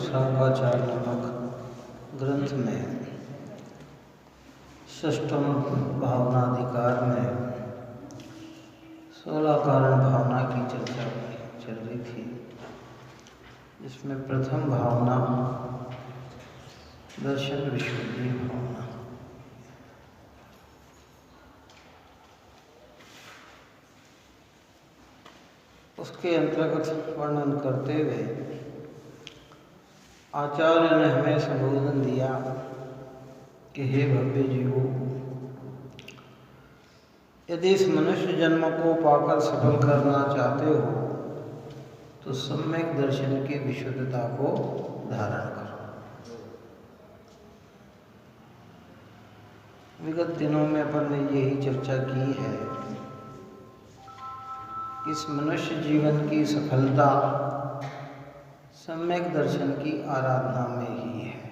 शांकाचार नामक ग्रंथ में षष्ठम भावनाधिकार में 16 कारण भावना की चर्चा चल रही थी, जिसमें प्रथम भावना दर्शन विशुद्धि भावना। उसके अंतर्गत वर्णन करते हुए आचार्य ने हमें संबोधन दिया कि हे भव्य जीवों, यदि इस मनुष्य जन्म को पाकर सफल करना चाहते हो तो सम्यक दर्शन की विशुद्धता को धारण करो। विगत दिनों में अपन ने यही चर्चा की है, इस मनुष्य जीवन की सफलता सम्यक दर्शन की आराधना में ही है,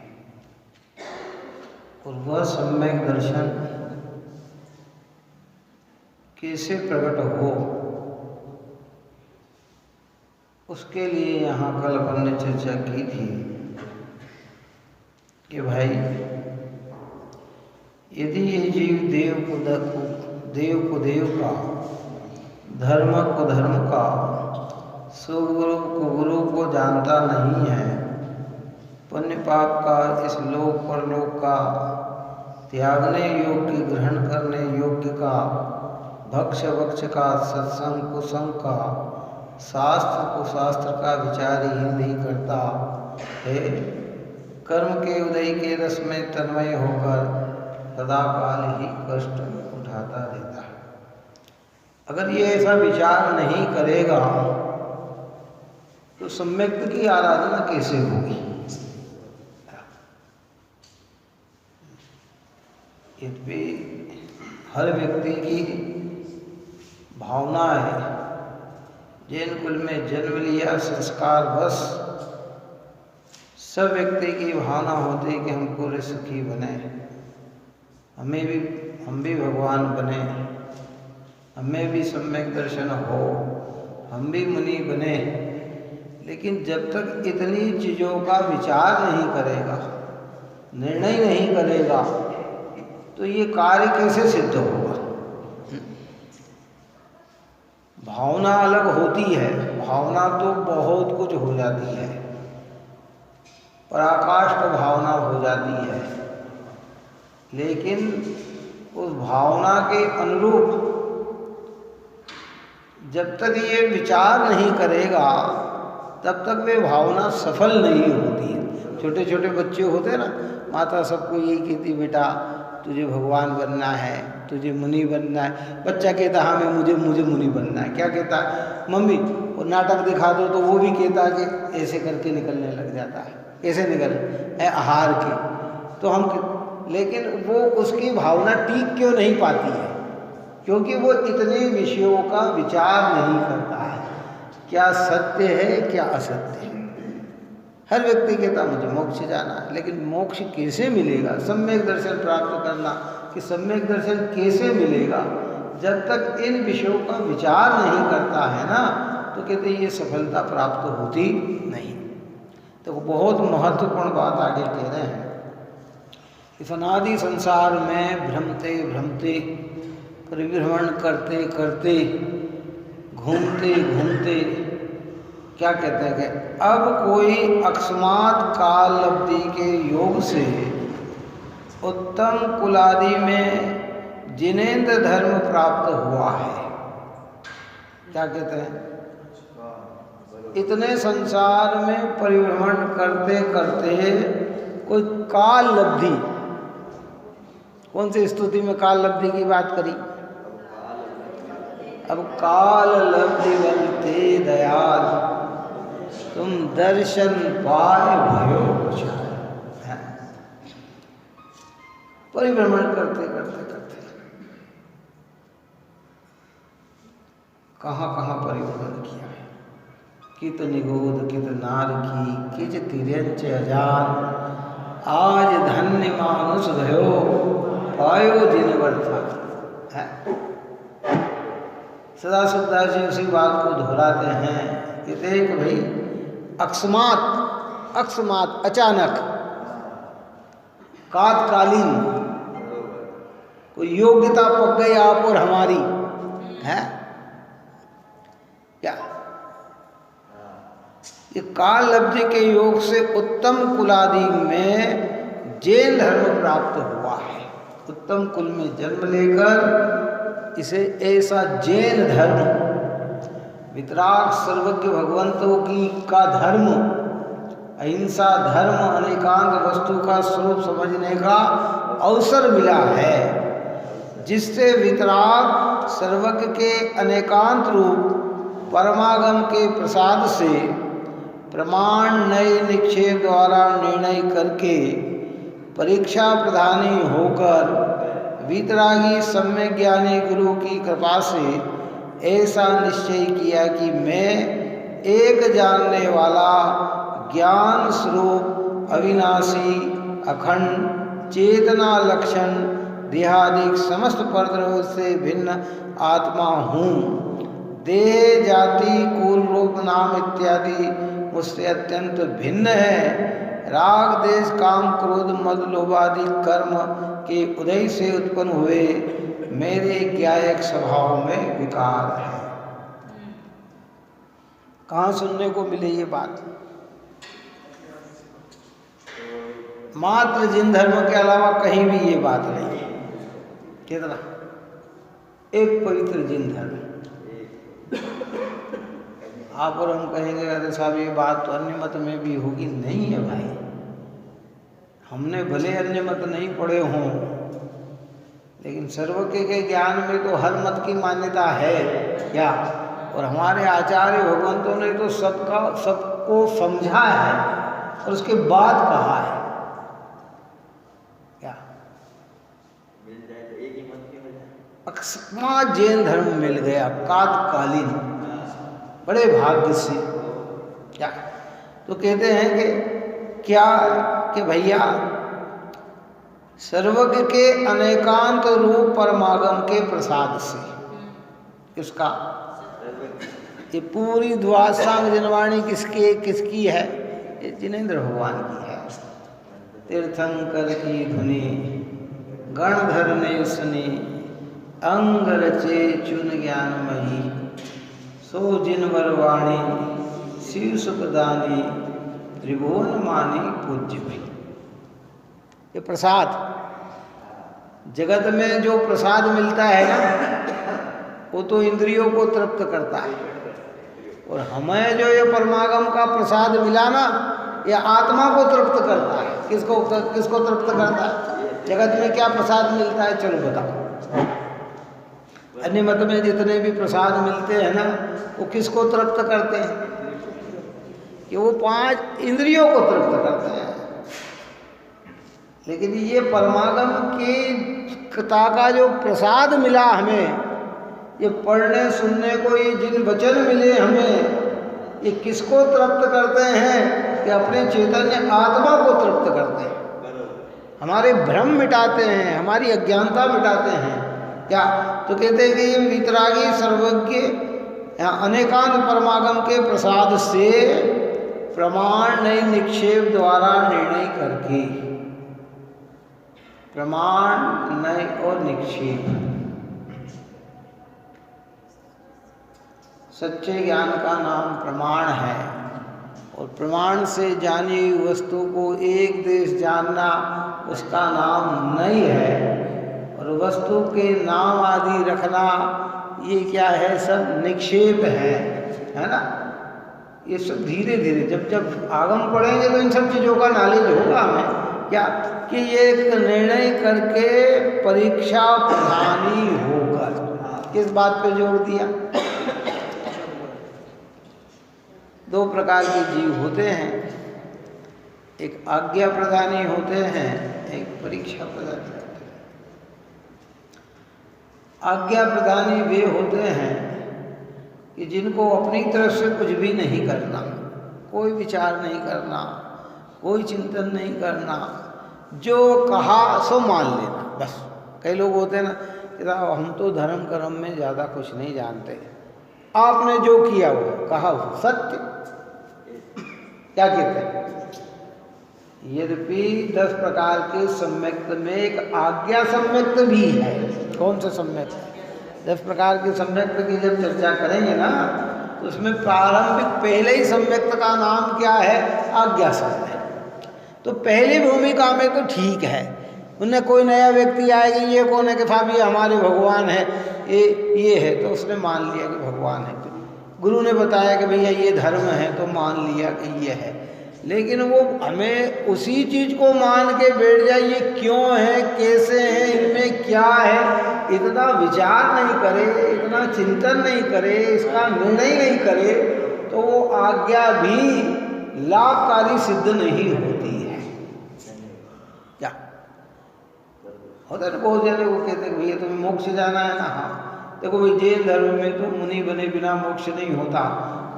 और वह सम्यक दर्शन कैसे प्रकट हो, उसके लिए यहाँ कल अपन ने चर्चा की थी कि भाई यदि ये जीव देव को देव का, धर्म को धर्म का, सुगुरु को गुरु को जानता नहीं है, पुण्य पाप का, इस लोक परलोक का, त्यागने योग्य ग्रहण करने योग्य का, भक्ष भक्ष का, सत्संग कुसंग का, शास्त्र को शास्त्र का विचार ही नहीं करता है, कर्म के उदय के रस में तन्मय होकर सदा काल ही कष्ट उठाता रहता है। अगर ये ऐसा विचार नहीं करेगा तो सम्यक की आराधना कैसे होगी? यद्यपि हर व्यक्ति की भावना है, जैन कुल में जन्म लिया संस्कार बस, सब व्यक्ति की भावना होती है कि हम पूरे सुखी बने, हम भी भगवान बने, हमें भी सम्यक दर्शन हो, हम भी मुनि बने। लेकिन जब तक इतनी चीज़ों का विचार नहीं करेगा, निर्णय नहीं करेगा, तो ये कार्य कैसे सिद्ध होगा? भावना अलग होती है, भावना तो बहुत कुछ हो जाती है, पराकाष्ठ भावना हो जाती है, लेकिन उस भावना के अनुरूप जब तक ये विचार नहीं करेगा तब तक वे भावना सफल नहीं होती है। छोटे छोटे बच्चे होते हैं ना, माता सबको यही कहती बेटा तुझे भगवान बनना है, तुझे मुनि बनना है। बच्चा कहता हाँ मुझे मुनि बनना है। क्या कहता है मम्मी, वो नाटक दिखा दो तो वो भी कहता है कि ऐसे करके निकलने लग जाता है, कैसे निकल है आहार के। तो हम, लेकिन वो उसकी भावना टिक क्यों नहीं पाती है? क्योंकि वो इतने विषयों का विचार नहीं करता है, क्या सत्य है क्या असत्य है। हर व्यक्ति कहता मुझे मोक्ष जाना है, लेकिन मोक्ष कैसे मिलेगा? सम्यक दर्शन प्राप्त करना, कि सम्यक दर्शन कैसे मिलेगा? जब तक इन विषयों का विचार नहीं करता है ना, तो कहते ये सफलता प्राप्त होती नहीं। तो बहुत महत्वपूर्ण बात आगे कह रहे हैं कि अनादि संसार में भ्रमते भ्रमते, परिभ्रमण करते करते, घूमते घूमते, क्या कहते हैं कि अब कोई अकस्मात काल लब्धि के योग से उत्तम कुलादि में जिनेन्द्र धर्म प्राप्त हुआ है। क्या कहते हैं? इतने संसार में परिभ्रमण करते करते कोई काल लब्धि, कौन सी स्तुति में काल लब्धि की बात करी? अब काल लब्धि बनते दयाल, तुम दर्शन पाए भयो कुचाल। परिभ्रमण करते करते करते कहाँ कहाँ परिभ्रमण किया है। कित निगोद कित नार की, किच तिर्यंच अजान, आज धन्य मानुष भयो पायो जिन वर्था है। सदा सुखदास जी उसी बात को दोहराते हैं कि देख भाई, अकस्मात अचानक, कातकालीन कोई योग्यता पक गई आप और हमारी है क्या? ये काल लब्धि के योग से उत्तम कुलादि में जैन धर्म प्राप्त हुआ है। उत्तम कुल में जन्म लेकर इसे ऐसा जैन धर्म, वितराग सर्वज्ञ भगवंतों की का धर्म, अहिंसा धर्म, अनेकांत वस्तु का स्वरूप समझने का अवसर मिला है, जिससे वितराग सर्वज्ञ के अनेकांत रूप परमागम के प्रसाद से प्रमाण नए निक्षेप द्वारा निर्णय करके परीक्षा प्रधानी होकर वीतरागी सम्यक ज्ञानी गुरु की कृपा से ऐसा निश्चय किया कि मैं एक जानने वाला ज्ञान स्वरूप अविनाशी अखंड चेतना लक्षण देहादिक समस्त परद्रव्य से भिन्न आत्मा हूँ। देह जाति कुल रूप नाम इत्यादि मुझसे अत्यंत भिन्न है। राग देश काम क्रोध मद लोभादि कर्म के उदय से उत्पन्न हुए मेरे ज्ञायक स्वभाव में विकार है। कहाँ सुनने को मिले ये बात? मात्र जिन धर्म के अलावा कहीं भी ये बात नहीं है। कितना एक पवित्र जिन धर्म। आप और हम कहेंगे अरे साहब ये बात तो अन्य मत में भी होगी। नहीं है भाई, हमने भले अन्य मत नहीं पढ़े हों, लेकिन सर्वज्ञ के ज्ञान में तो हर मत की मान्यता है क्या? और हमारे आचार्य भगवंतों ने तो सबको समझा है और उसके बाद कहा है क्या? मिल जाए तो एक ही मत की मिल जाए। अकस्मात जैन धर्म मिल गया कातकालीन, बड़े भाग्य से। क्या तो कहते हैं कि क्या कि भैया सर्वज्ञ के अनेकांत रूप परमागम के प्रसाद से, इसका ये पूरी द्वादशांग जनवाणी किसकी है? ये जिनेन्द्र भगवान की है। तीर्थंकर की धुनी गणधर ने सुनी, अंग रचे चुन ज्ञानमयी, सो जिनवर वाणी शिव सुखदानी, त्रिभुवन मानी पूज्य भई। ये प्रसाद, जगत में जो प्रसाद मिलता है ना, वो तो इंद्रियों को तृप्त करता है, और हमें जो ये परमागम का प्रसाद मिला ना, ये आत्मा को तृप्त करता है। किसको तृप्त करता है? जगत में क्या प्रसाद मिलता है, चलो बताओ। अन्य मत में जितने भी प्रसाद मिलते हैं ना, वो किसको तृप्त करते हैं? कि वो 5 इंद्रियों को तृप्त करते हैं। लेकिन ये परमागम की कथा का जो प्रसाद मिला हमें, ये पढ़ने सुनने को, ये जिन वचन मिले हमें, ये किसको तृप्त करते हैं? कि अपने चैतन्य आत्मा को तृप्त करते हैं, हमारे भ्रम मिटाते हैं, हमारी अज्ञानता मिटाते हैं। क्या तो कहते हैं कि ये वितरागी सर्वज्ञ अनेकांत परमागम के प्रसाद से प्रमाण नई निक्षेप द्वारा निर्णय करके, प्रमाण नय और निक्षेप, सच्चे ज्ञान का नाम प्रमाण है। और प्रमाण से जानी हुई वस्तु को एक देश जानना, उसका नाम नहीं है। और वस्तु के नाम आदि रखना, ये क्या है? सब निक्षेप है ना। ये सब धीरे धीरे जब जब आगम पढ़ेंगे तो इन सब चीज़ों का नॉलेज होगा हमें। क्या कि ये एक निर्णय करके परीक्षा प्रधानी होकर, किस बात पे जोर दिया? 2 प्रकार के जीव होते हैं, एक आज्ञा प्रदानी होते हैं, एक परीक्षा प्रदानी होते हैं। आज्ञा प्रदानी वे होते हैं कि जिनको अपनी तरफ से कुछ भी नहीं करना, कोई विचार नहीं करना, कोई चिंतन नहीं करना, जो कहा सो मान लेना बस। कई लोग होते हैं ना कि हम तो धर्म कर्म में ज़्यादा कुछ नहीं जानते, आपने जो किया वो कहा वो सत्य। क्या कहते हैं? यद्यपि 10 प्रकार के सम्यक्त में एक आज्ञा सम्यक्त भी है। कौन सा सम्यक्त? 10 प्रकार के सम्यक्त की जब चर्चा करेंगे ना, तो उसमें प्रारंभिक पहले ही सम्यक्त का नाम क्या है? आज्ञा सम्यक्त। तो पहली भूमिका में तो ठीक है, उनने कोई नया व्यक्ति आएगा, ये कौन है? कि साहब ये हमारे भगवान है, ये है, तो उसने मान लिया कि भगवान है। गुरु ने बताया कि भैया ये धर्म है, तो मान लिया कि ये है। लेकिन वो हमें उसी चीज़ को मान के बैठ जाए, ये क्यों है, कैसे है, इनमें क्या है, इतना विचार नहीं करे, इतना चिंतन नहीं करे, इसका निर्णय नहीं करे, तो वो आज्ञा भी लाभकारी सिद्ध नहीं होती है। क्या होता है? बहुत जने वो कहते हैं भैया तुम्हें मोक्ष जाना है ना। हाँ देखो भाई, जैन धर्म में तो मुनि बने बिना मोक्ष नहीं होता,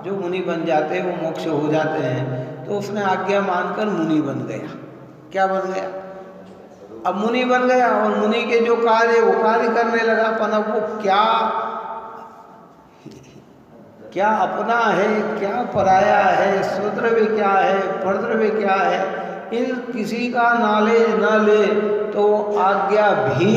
जो मुनि बन जाते हैं वो मोक्ष हो जाते हैं। तो उसने आज्ञा मानकर मुनि बन गया। क्या बन गया? अब मुनि बन गया और मुनि के जो कार्य वो कार्य करने लगा। पर अब वो क्या अपना है, क्या पराया है, स्वद्रव्य क्या है, परद्रव्य क्या है, इन किसी का नॉलेज न ले तो आज्ञा भी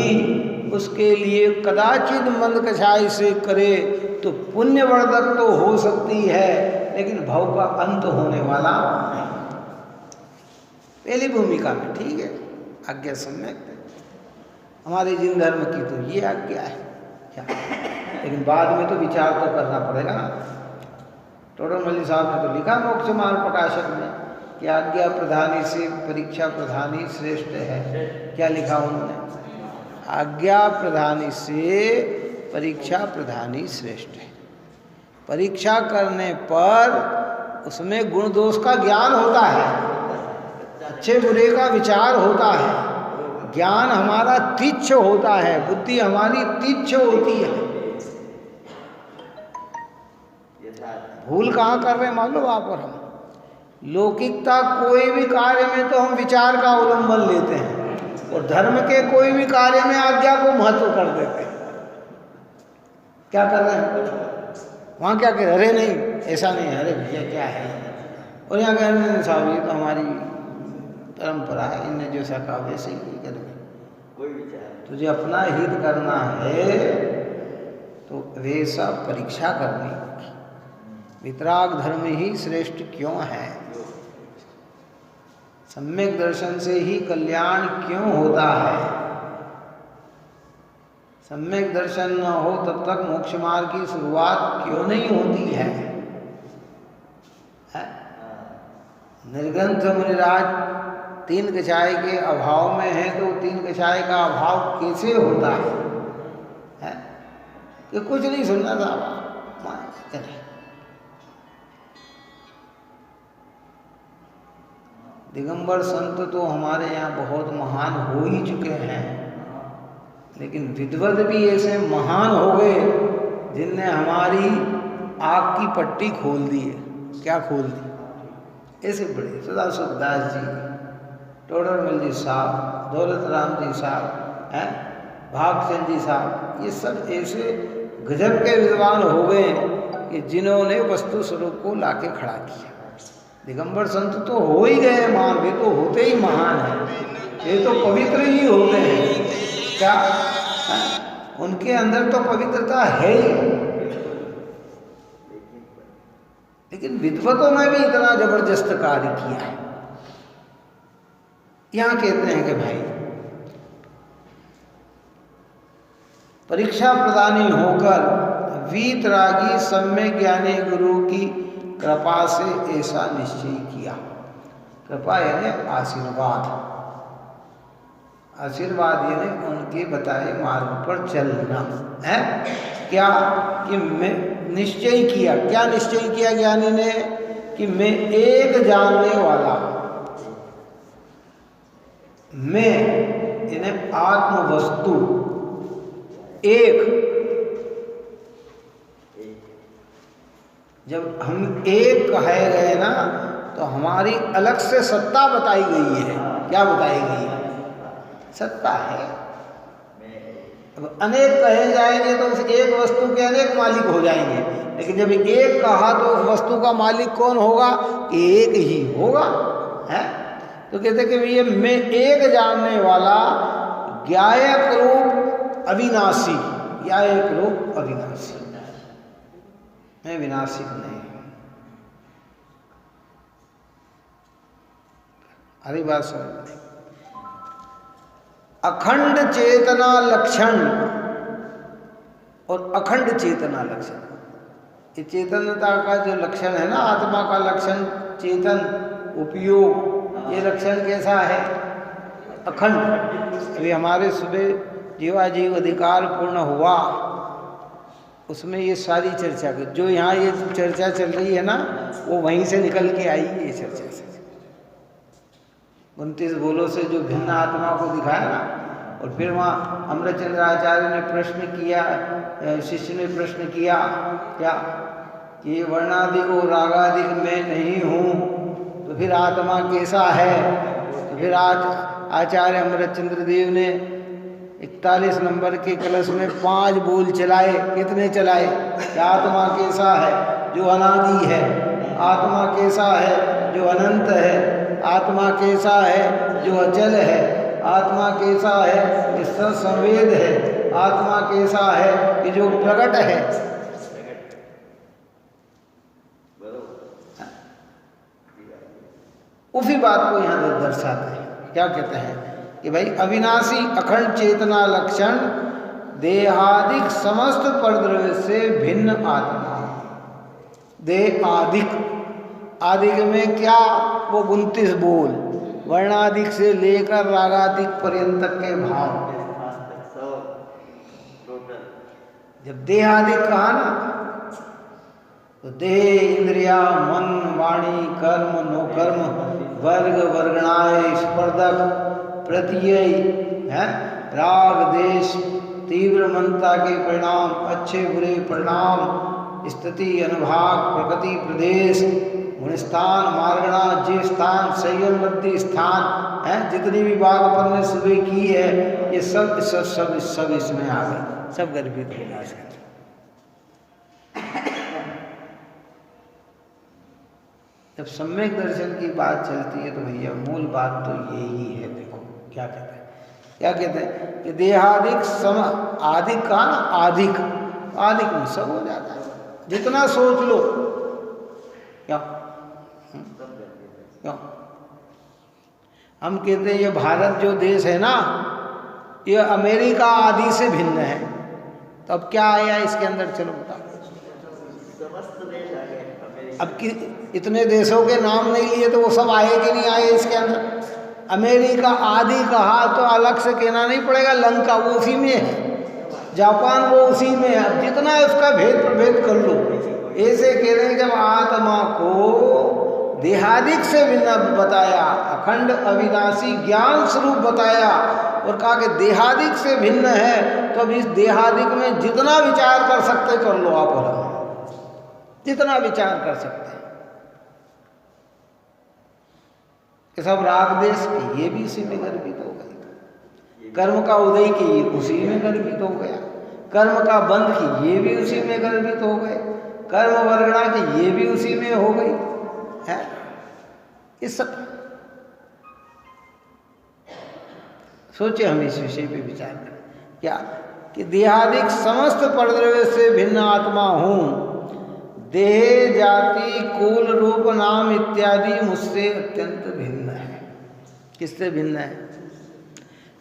उसके लिए कदाचित मंद कछाई से करे तो पुण्यवर्धक तो हो सकती है, लेकिन भव का अंत होने वाला नहीं। पहली भूमिका में ठीक है, आज्ञा सम्यक है। हमारे जिन धर्म की तो ये आज्ञा है क्या, लेकिन बाद में तो विचार तो करना पड़ेगा ना। टोडरमल्ली साहब ने तो लिखा मोक्ष मार्ग प्रकाशक में कि आज्ञा प्रधानी से परीक्षा प्रधानी श्रेष्ठ है। क्या लिखा उन्होंने? आज्ञा प्रधानी से परीक्षा प्रधानी श्रेष्ठ है। परीक्षा करने पर उसमें गुण दोष का ज्ञान होता है, अच्छे बुरे का विचार होता है, ज्ञान हमारा तीक्ष्ण होता है, बुद्धि हमारी तीक्ष्ण होती है। भूल कहाँ कर रहे हैं मालूम आप और हम? लौकिकता कोई भी कार्य में तो हम विचार का अवलंबन लेते हैं, और धर्म के कोई भी कार्य में आज्ञा को महत्व कर देते हैं। क्या कर रहे हैं वहाँ? क्या कह रहे? अरे नहीं ऐसा नहीं है, अरे भैया क्या है, और यहाँ कह रहे हैं साहब ये तो हमारी परंपरा है, इनने जैसा कहा वैसे ही करेंगे। कोई विचार तुझे अपना हित करना है तो वैसा परीक्षा करनी होगी। वितराग धर्म ही श्रेष्ठ क्यों है? सम्यक दर्शन से ही कल्याण क्यों होता है? सम्यक दर्शन न हो तब तक मोक्ष मार्ग की शुरुआत क्यों नहीं होती है? निर्ग्रंथ मुनिराज तीन कछाय के अभाव में है तो तीन कछाय का अभाव कैसे होता है? कि कुछ नहीं सुनना था। दिगंबर संत तो हमारे यहाँ बहुत महान हो ही चुके हैं, लेकिन विद्वत भी ऐसे महान हो गए जिनने हमारी आँख की पट्टी खोल दी है। क्या खोल दी? ऐसे बड़े सदा सुखदास जी, टोडरमल जी साहब, दौलत राम जी साहब हैं, भागचंद जी साहब, ये सब ऐसे गजब के विद्वान हो गए कि जिन्होंने वस्तु स्वरूप को लाके खड़ा किया। दिगंबर संत तो हो ही गए महान, वे तो होते ही महान हैं, वे तो पवित्र ही होते हैं। क्या उनके अंदर तो पवित्रता है ही, लेकिन विद्वतों में भी इतना जबरदस्त कार्य किया है। यहां कहते हैं कि भाई परीक्षा प्रदानी होकर वीतरागी सम्यक ज्ञानी गुरु की कृपा से ऐसा निश्चय किया। कृपा यानी आशीर्वाद, आशीर्वाद यानी उनके बताए मार्ग पर चलना है। क्या कि मैं निश्चय किया, क्या निश्चय किया ज्ञानी ने? कि मैं एक जानने वाला, मैं यानी आत्म वस्तु एक, जब हम एक कहे गए ना तो हमारी अलग से सत्ता बताई गई है। क्या बताई गई है? सत्ता है। अब अनेक कहे जाएंगे तो उस एक वस्तु के अनेक मालिक हो जाएंगे, लेकिन जब एक कहा तो उस वस्तु का मालिक कौन होगा? एक ही होगा है। तो कहते कि ये मैं एक जानने वाला ज्ञायक रूप अविनाशी, ज्ञायक रूप अविनाशी, मैं विनाशिक नहीं हूं। हरी बात समझ। अखंड चेतना लक्षण और अखंड चेतना लक्षण, ये चेतनता का जो लक्षण है ना, आत्मा का लक्षण चेतन उपयोग, ये लक्षण कैसा है? अखंड। अभी हमारे सुबह जीवाजीव अधिकार पूर्ण हुआ, उसमें ये सारी चर्चा कर, जो यहाँ ये चर्चा चल रही है ना, वो वहीं से निकल के आई है। ये चर्चा से 29 बोलों से जो भिन्न आत्मा को दिखाया ना, और फिर वहाँ अमृतचंद्र आचार्य ने प्रश्न किया, शिष्य ने प्रश्न किया क्या कि वर्णादिक और रागादिक मैं नहीं हूँ, तो फिर आत्मा कैसा है? तो फिर आज आचार्य अमृतचंद्र देव ने 41 नंबर के कलश में 5 बोल चलाए। कितने चलाए? कि आत्मा कैसा है? जो अनादि है। आत्मा कैसा है? जो अनंत है। आत्मा कैसा है? जो अचल है। आत्मा कैसा है? कि सर्वसंवेद है। आत्मा कैसा है? कि जो प्रकट है। उसी बात को यहाँ दर्शाते हैं। क्या कहते हैं कि भाई अविनाशी अखंड चेतना लक्षण देहादिक समस्त परद्रव्य से भिन्न आत्मा। देहादिक, आदिक में क्या? वो 29 बोल, वर्णादिक से लेकर रागादिक पर्यंत के भाव। जब देहादिक कहा ना, तो देह, इंद्रिया, मन, वाणी, कर्म, नो कर्म, वर्ग, वर्गणाय, स्पर्धक, प्रत्यय है, राग, देश, तीव्र मनता के परिणाम, अच्छे बुरे परिणाम, स्थिति, अनुभाग, प्रकृति, प्रदेश, गुणस्थान, मार्गणा, जी स्थान, संयम मध्य स्थान है, जितनी भी बात अपन ने सुबह की है, ये सब सब सब सब इसमें आ गए, सब गर्भित हो गए। जब सम्यक दर्शन की बात चलती है तो भैया मूल बात तो यही है। देखो क्या कहते हैं, क्या कहते हैं कि देहादिक सम आदिक का ना, आदिक, आदिक में सब हो जाता है, जितना सोच लो। क्या क्यों हम कहते हैं ये भारत जो देश है ना, ये अमेरिका आदि से भिन्न है, तो अब क्या आया इसके अंदर? चलो बताओ। अब कि इतने देशों के नाम नहीं लिए तो वो सब आए कि नहीं आए इसके अंदर? अमेरिका आदि कहा तो अलग से कहना नहीं पड़ेगा, लंका वो उसी में है, जापान वो उसी में है। अब जितना उसका भेद प्रभेद कर लो, ऐसे कह रहे हैं जब आत्मा को देहादिक से भिन्न बताया, अखंड अविनाशी ज्ञान स्वरूप बताया और कहा कि देहादिक से भिन्न है, तो अब इस देहादिक में जितना विचार कर सकते कर लो आप, और जितना विचार कर सकते कि सब राग देश की, ये भी उसी में गर्भित हो गई। कर्म का उदय की, ये उसी में गर्भित हो गया। कर्म का बंध की, ये भी उसी में गर्भित हो गए। कर्म वर्गणा की, ये भी उसी में हो गई है। इस सब सोचे हम इस विषय पे विचार करें क्या कि देहादिक समस्त परद्रव्य से भिन्न आत्मा हूँ, देह जाति कुल रूप नाम इत्यादि मुझसे अत्यंत भिन्न है। किससे भिन्न है?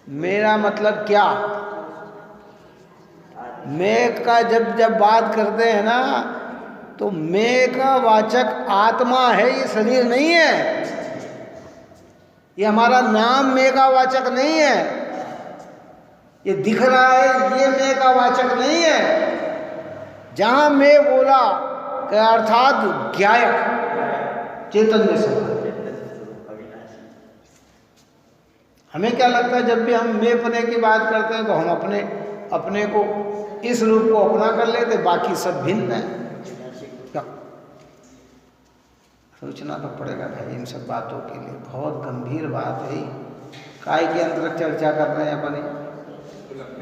मेरा मतलब क्या, मैं का जब जब बात करते हैं ना, तो मैं का वाचक आत्मा है, ये शरीर नहीं है। ये हमारा नाम मैं का वाचक नहीं है। ये दिख रहा है, ये मैं का वाचक नहीं है। जहां मैं बोला अर्थात ज्ञायक चैतन्य से, हमें क्या लगता है जब भी हम मैं पने की बात करते हैं तो हम अपने को इस रूप को अपना कर लेते, बाकी सब भिन्न है। क्या सोचना तो पड़ेगा भाई इन सब बातों के लिए, बहुत गंभीर बात है। काय के अंतर्गत चर्चा कर रहे हैं अपने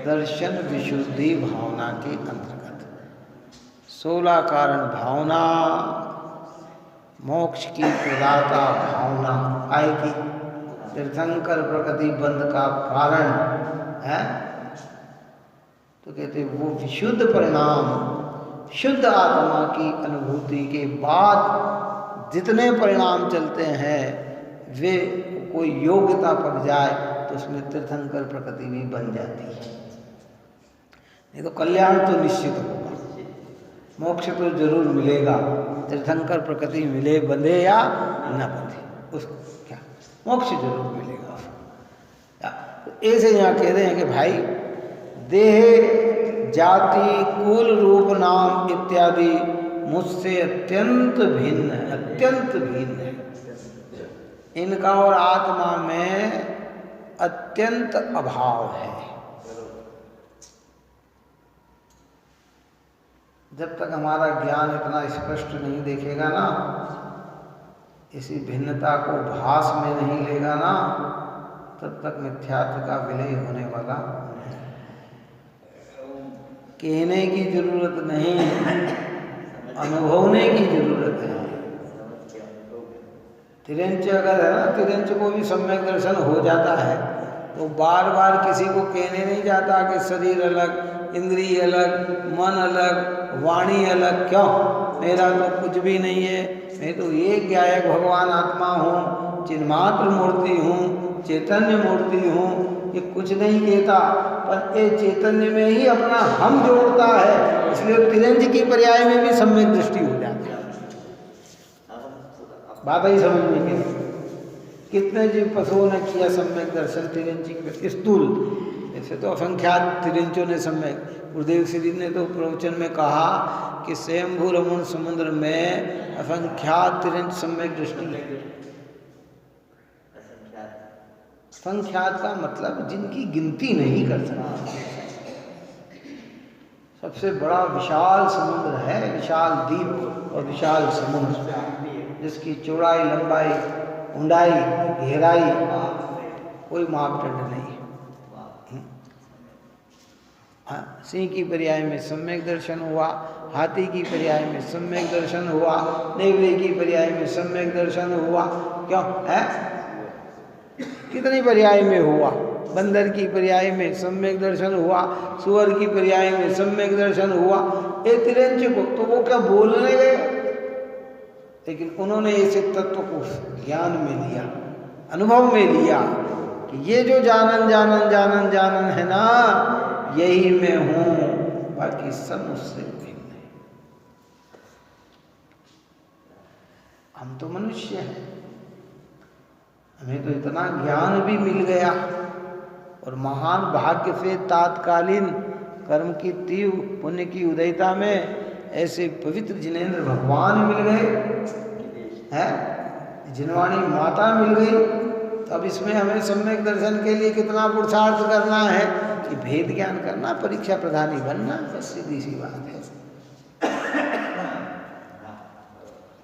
दर्शन विशुद्धि भावना के अंतर्गत 16 कारण भावना, मोक्ष की प्रदाता भावना, काय की तीर्थंकर प्रकृति बंध का कारण है। तो कहते वो विशुद्ध परिणाम, शुद्ध आत्मा की अनुभूति के बाद जितने परिणाम चलते हैं, वे कोई योग्यता पड़ जाए तो उसमें तीर्थंकर प्रकृति भी बन जाती है। नहीं तो कल्याण तो निश्चित होगा, मोक्ष तो जरूर मिलेगा। तीर्थंकर प्रकृति मिले बंधे या न बंधे, उसको क्या मोक्ष जरूर मिलेगा। तो ऐसे यहाँ कह रहे हैं कि भाई देह जाति कुल रूप नाम इत्यादि मुझसे अत्यंत भिन्न है, अत्यंत भिन्न है। इनका और आत्मा में अत्यंत अभाव है। जब तक हमारा ज्ञान इतना स्पष्ट नहीं देखेगा ना, इसी भिन्नता को भास में नहीं लेगा ना, तब तक मिथ्यात्व का विलय होने वाला नहीं। कहने की जरूरत नहीं, अनुभवने की जरूरत है। तिरंच अगर है ना, तिरंच को भी सम्यक दर्शन हो जाता है तो बार बार किसी को कहने नहीं जाता कि शरीर अलग, इंद्रिय अलग, मन अलग, वाणी अलग। क्यों? मेरा तो कुछ भी नहीं है, मैं तो एक ज्ञायक भगवान आत्मा हूँ, चिन्मात्र मूर्ति हूँ, चैतन्य मूर्ति हूँ। ये कुछ नहीं कहता, पर ये चैतन्य में ही अपना हम जोड़ता है, इसलिए तिरंज की पर्याय में भी सम्यक दृष्टि हो जाती है। बात ही समझ में नहीं। कितने जीव पशुओं ने किया सम्यक दर्शन तिरंजी के स्थूल, ऐसे तो असंख्यात तिरंजों ने सम्यक। गुरुदेव श्री ने तो प्रवचन में कहा कि स्वयंभू रमण समुद्र में असंख्यात तिरंज सम्यक दृष्टि है। असंख्यात का मतलब जिनकी गिनती नहीं कर सकता। सबसे बड़ा विशाल समुद्र है, विशाल द्वीप और विशाल समुद्र, जिसकी चौड़ाई, लंबाई, ऊंचाई, गहराई कोई मापदंड नहीं है। सिंह की पर्याय में सम्यक दर्शन हुआ, हाथी की पर्याय में सम्यक दर्शन हुआ, नेवले की पर्याय में सम्यक दर्शन हुआ। क्यों है? कितनी पर्याय में हुआ? बंदर की पर्याय में सम्यक दर्शन हुआ, सुअर की पर्याय में सम्यक दर्शन हुआ। ये तिरंज को तो वो क्या बोलने गए, लेकिन उन्होंने ऐसे तत्व को ज्ञान में लिया, अनुभव में लिया कि ये जो जानन जानन जानन जानन है ना, यही मैं हूं, बाकी सब मुझसे भिन्न है। हम तो मनुष्य हैं, हमें तो इतना ज्ञान भी मिल गया और महान भाग्य से तात्कालीन कर्म की तीव्र पुण्य की उदयता में ऐसे पवित्र जिनेंद्र भगवान मिल गए हैं, जिनवाणी माता मिल गई। तो अब इसमें हमें सम्यक दर्शन के लिए कितना पुरुषार्थ करना है कि भेद ज्ञान करना, परीक्षा प्रधानी बनना, बस सीधी सी बात है।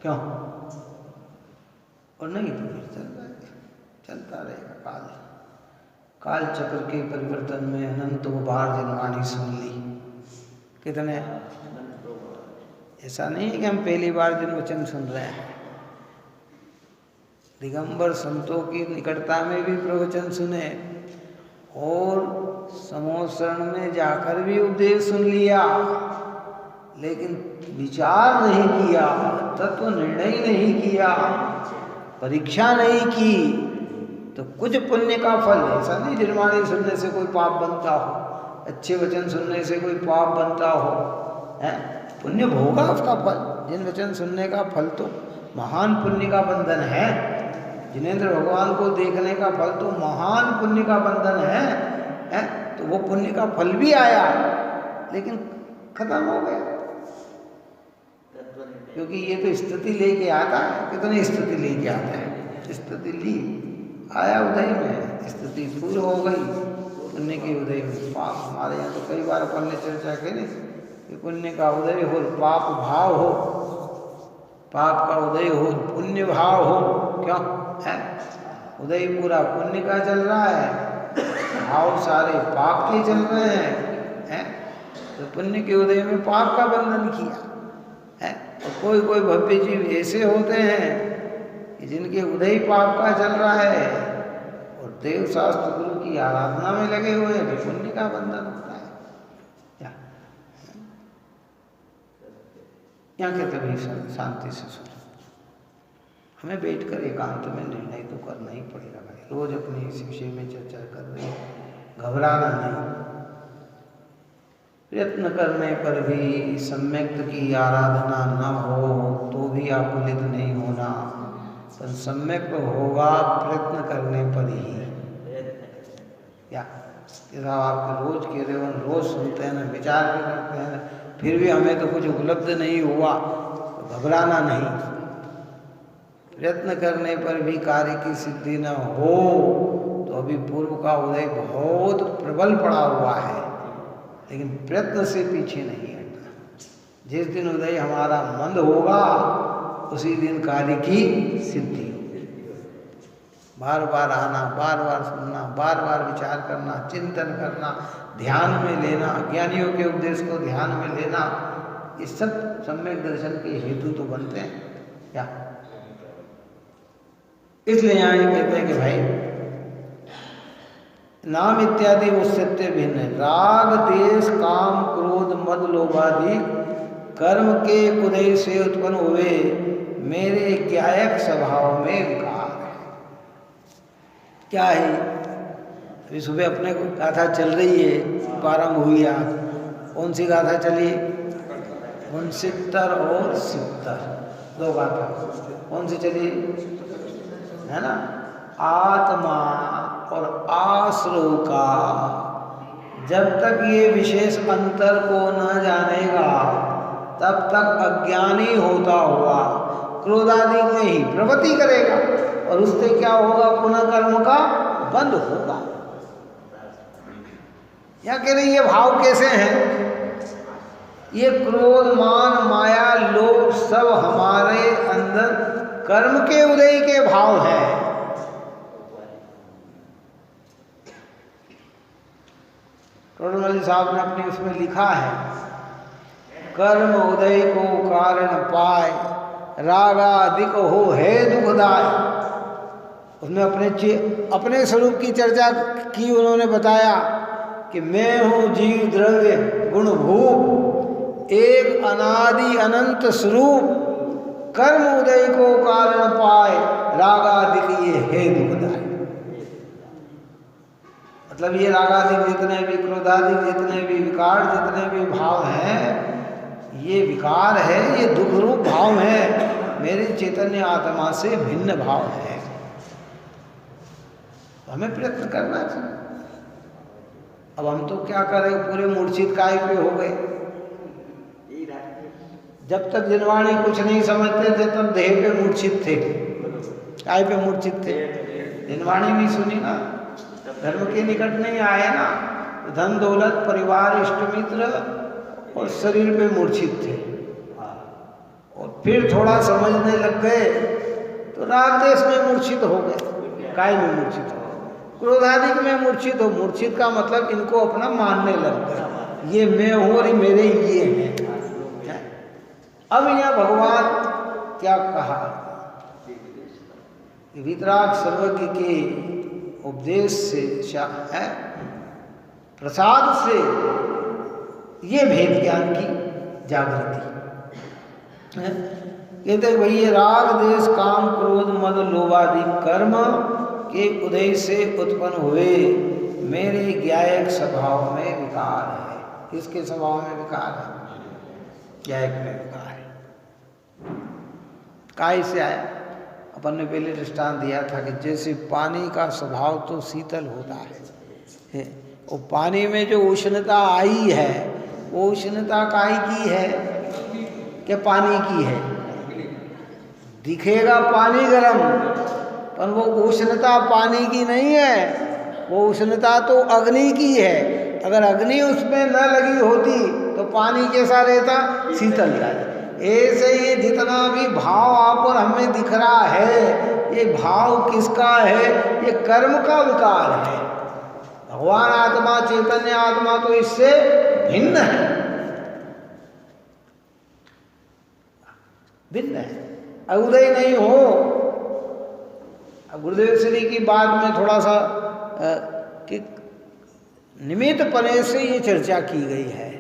क्यों? और नहीं तो फिर चलता रहेगा काल। काल चक्र के परिवर्तन में अनंत बार जिनवाणी सुन ली। कितने? ऐसा नहीं है कि हम पहली बार जिन वचन सुन रहे हैं। दिगंबर संतों की निकटता में भी प्रवचन सुने और समोसरण में जाकर भी उपदेश सुन लिया, लेकिन विचार नहीं किया, तत्व निर्णय नहीं किया, परीक्षा नहीं की, तो कुछ पुण्य का फल। ऐसा नहीं जिनवाणी सुनने से कोई पाप बनता हो, अच्छे वचन सुनने से कोई पाप बनता हो, है? पुण्य भोगा उसका फल। जिन वचन सुनने का फल तो महान पुण्य का बंधन है। जिनेंद्र भगवान को देखने का फल तो महान पुण्य का बंधन है? तो वो पुण्य का फल भी आया, लेकिन खत्म हो गया, क्योंकि ये तो स्थिति लेके आता है। कितनी स्थिति लेके आता है? स्थिति ली, आया उदय में, स्थिति पूर्ण हो गई पुण्य के उदय में। पाप हमारे यहाँ तो कई बार अपन ने चर्चा करी कि पुण्य का उदय हो, पाप भाव हो, पाप का उदय हो, पुण्य भाव हो। क्यों है? उदय पूरा पुण्य का चल रहा है, भाव सारे पाप के चल रहे हैं। तो पुण्य के उदय में पाप का बंधन किया है। और कोई कोई भव्य जीव ऐसे होते हैं कि जिनके उदय पाप का चल रहा है और देव शास्त्र गुरु की आराधना में लगे हुए हैं, तो पुण्य का बंधन होता है। क्या यहाँ के तभी शांति से सुनो। हमें बैठकर एकांत में निर्णय तो करना ही पड़ेगा भाई। रोज अपने इस विषय में चर्चा कर रहे, घबराना नहीं। प्रयत्न करने पर भी सम्यक की आराधना न हो तो भी आकुलित नहीं होना, पर सम्यक होगा प्रयत्न करने पर ही। क्या आप रोज कह रहे हो, रोज सुनते हैं ना, विचार भी करते हैं ना, फिर भी हमें तो कुछ उपलब्ध नहीं हुआ, तो घबराना नहीं। प्रयत्न करने पर भी कार्य की सिद्धि न हो तो अभी पूर्व का उदय बहुत प्रबल पड़ा हुआ है, लेकिन प्रयत्न से पीछे नहीं हटना। जिस दिन उदय हमारा मंद होगा उसी दिन कार्य की सिद्धि होगी। बार बार आना, बार बार सुनना, बार बार विचार करना, चिंतन करना, ध्यान में लेना, ज्ञानियों के उपदेश को ध्यान में लेना, ये सब सम्यक दर्शन के हेतु तो बनते हैं। क्या? इसलिए यहाँ ये कहते हैं कि भाई नाम इत्यादि मुझसे भिन्न है। राग, देश, काम, क्रोध, मद, लोभादि कर्म के उदय से उत्पन्न हुए मेरे ज्ञायक स्वभाव में विकार है। क्या है? अभी सुबह अपने को गाथा चल रही है, प्रारंभ हुई आज। कौन सी गाथा चली? 69 और 70, दो गाथा। कौन सी चली? है ना? आत्मा और आश्रव का जब तक ये विशेष अंतर को न जानेगा तब तक अज्ञानी होता हुआ क्रोधादि में ही प्रवृत्ति करेगा, और उससे क्या होगा? पुनः कर्म का बंध होगा। या कह रही ये भाव कैसे हैं? ये क्रोध, मान, माया, लोभ सब हमारे अंदर कर्म के उदय के भाव हैं। टोडरमल साहब ने अपने उसमें लिखा है, कर्म उदय को कारण पाए रागादिक हो है दुखदाय। उसमें अपने स्वरूप की चर्चा की। उन्होंने बताया कि मैं हूँ जीव द्रव्य गुणभूत एक अनादि अनंत स्वरूप, कर्म उदय को कारण पाए रागादिक ये है दुखदाय। मतलब ये रागादिक जितने भी, क्रोधादिक जितने भी विकार, जितने भी भाव हैं, ये विकार है, ये दुख रूप भाव है, मेरे चैतन्य आत्मा से भिन्न भाव है। तो हमें प्रयत्न करना चाहिए। अब हम तो क्या करें, पूरे मूर्छित काय पे हो गए। जब तक जिनवाणी कुछ नहीं समझते थे तब देह पे मूर्छित थे, काय पे मूर्छित थे, जिनवाणी नहीं सुनी ना, धर्म के निकट नहीं आए ना, धन दौलत परिवार इष्ट मित्र और शरीर पे मूर्छित थे। और फिर थोड़ा समझने लग गए तो राग देश में मूर्छित हो गए, काय में मूर्छित हो, क्रोधादिक में मूर्छित हो। मूर्छित का मतलब इनको अपना मानने लग गए, ये मैं हूँ और मेरे ये हैं। अब यहाँ भगवान क्या कहा, वीतराग सर्वज्ञ के उपदेश से है, प्रसाद से ये भेद ज्ञान की जागृति है। कहते भाई ये राग देश काम क्रोध मद लोभादि कर्म के उदय से उत्पन्न हुए मेरे ज्ञायक स्वभाव में विकार है। किसके स्वभाव में विकार है? ज्ञायक में विकार है। काय से आया? अपन ने पहले दृष्टांत दिया था कि जैसे पानी का स्वभाव तो शीतल होता है, और पानी में जो उष्णता आई है वो उष्णता काय की है कि पानी की है? दिखेगा पानी गर्म, पर वो उष्णता पानी की नहीं है, वो उष्णता तो अग्नि की है। अगर अग्नि उसमें न लगी होती तो पानी कैसा रहता? शीतल रहता। ऐसे ही जितना भी भाव आप और हमें दिख रहा है, ये भाव किसका है? ये कर्म का विकार है। भगवान आत्मा चैतन्य आत्मा तो इससे भिन्न है, भिन्न है। उदय नहीं हो। अब गुरुदेव श्री की बात में थोड़ा सा कि निमित्त पने से ये चर्चा की गई है।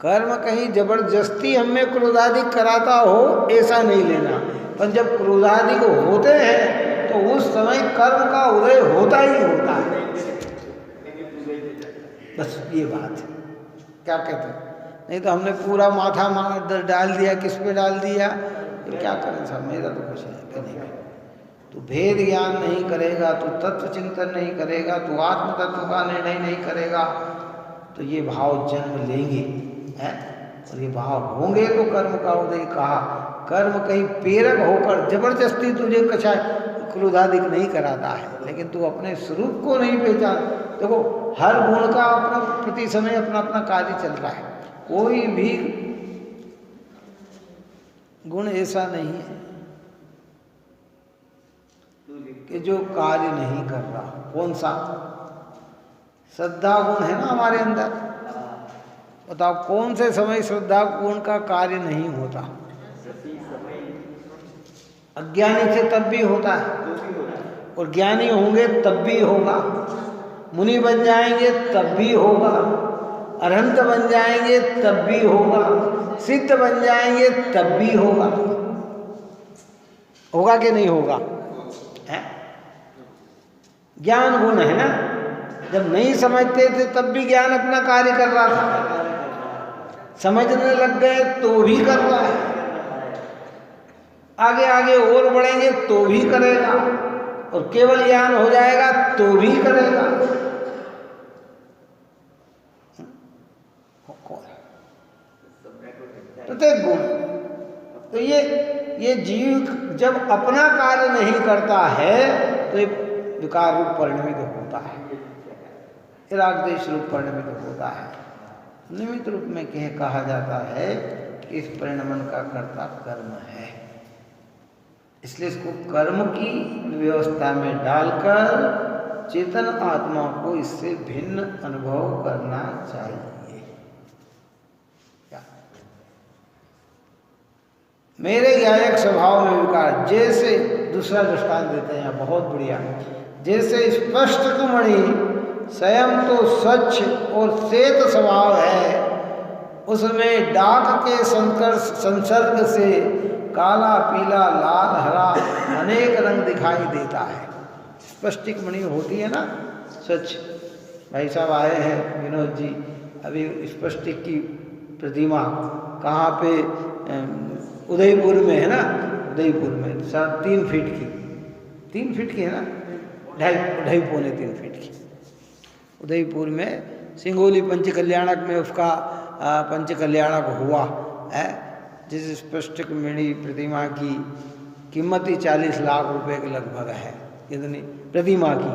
कर्म कहीं जबरदस्ती हमें क्रोधादिक कराता हो ऐसा नहीं लेना, पर जब क्रोधादिक होते हैं तो उस समय कर्म का उदय होता ही होता है। बस ये बात है। क्या कहते हैं? नहीं तो हमने पूरा माथा डाल दिया, किस पे डाल दिया? तो क्या करें साहब, मेरा तो कुछ नहीं। तो भेद ज्ञान नहीं करेगा, तो तत्व चिंतन नहीं करेगा, तो आत्म तत्व का निर्णय नहीं करेगा, तो ये भाव जन्म लेंगे है। और ये भाव होंगे तो कर्म का उदय कहा। कर्म कहीं प्रेरक होकर जबरदस्ती तुझे कछा क्रोधादिक नहीं कराता है, लेकिन तू अपने स्वरूप को नहीं पहचान। देखो हर गुण का अपना प्रति समय अपना अपना कार्य चल रहा है। कोई भी गुण ऐसा नहीं है कि जो कार्य नहीं कर रहा। कौन सा? श्रद्धा गुण है ना हमारे अंदर। बताओ कौन से समय श्रद्धा गुण का कार्य नहीं होता? अज्ञानी से तब भी होता है, और ज्ञानी होंगे तब भी होगा। मुनि बन जाएंगे तब भी होगा, अरहंत बन जाएंगे तब भी होगा, सिद्ध बन जाएंगे तब भी होगा। होगा कि नहीं होगा? है? ज्ञान गुण है ना। जब नहीं समझते थे तब भी ज्ञान अपना कार्य कर रहा था, समझने लग गए तो भी कर रहा है, आगे आगे और बढ़ेंगे तो भी करेगा, और केवल ज्ञान हो जाएगा तो भी करेगा। प्रत्येक गुण। तो ये जीव जब अपना कार्य नहीं करता है तो ये विकार रूप परिणमित होता है, रागद्वेष रूप परिणमित होता है। निमित्त रूप में कहा जाता है कि इस परिणमन का कर्ता कर्म है। इसलिए इसको कर्म की व्यवस्था में डालकर चेतन आत्मा को इससे भिन्न अनुभव करना चाहिए। मेरे ज्ञायक स्वभाव में विकार। जैसे दूसरा दृष्टांत देते हैं, बहुत बढ़िया। जैसे स्पष्ट मणि स्वयं तो स्वच्छ और श्वेत स्वभाव है, उसमें डाक के संसर्ग से काला पीला लाल हरा अनेक रंग दिखाई देता है। स्पष्टिक मणि होती है ना, स्वच्छ। भाई साहब आए हैं विनोद जी, अभी स्पष्टिक की प्रतिमा कहाँ पे? उदयपुर में है ना, उदयपुर में 3 फीट की, 3 फीट की है ना, ढाई पौने 3 फीट की। उदयपुर में सिंगोली पंचकल्याणक में उसका पंचकल्याणक हुआ है, जिस स्पष्टक मणि प्रतिमा की कीमत ही 40 लाख रुपए के लगभग है। कितनी प्रतिमा की?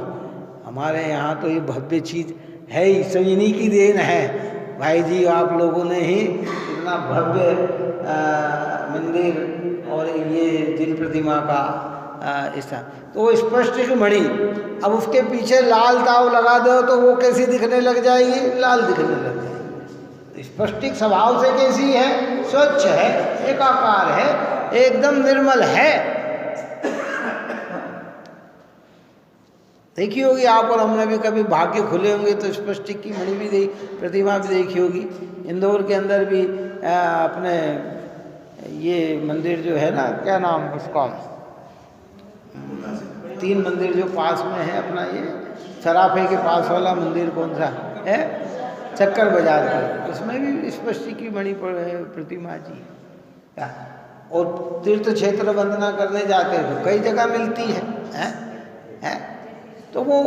हमारे यहाँ तो ये भव्य चीज़ है ही, सब इन्हीं की देन है भाई जी। आप लोगों ने ही इतना भव्य मंदिर और ये जिन प्रतिमा का ऐसा, तो वो स्पष्ट मणि, अब उसके पीछे लाल ताव लगा दो तो वो कैसी दिखने लग जाएगी? लाल दिखने लग जाएगी। स्पष्टिक स्वभाव से कैसी है? स्वच्छ है, एकाकार है, एकदम निर्मल है। देखी होगी आप और हमने भी, कभी भाग्य खुले होंगे तो स्पष्टिक की मणि भी प्रतिमा भी देखी होगी। इंदौर के अंदर भी अपने ये मंदिर जो है ना, क्या नाम उसका, 3 मंदिर जो पास में है अपना, ये सराफे के पास वाला मंदिर कौन सा है? चक्कर बाजार का, उसमें भी स्पष्टिक की मणि प्रतिमा जी है। और तीर्थ क्षेत्र वंदना करने जाते हैं तो कई जगह मिलती है? तो वो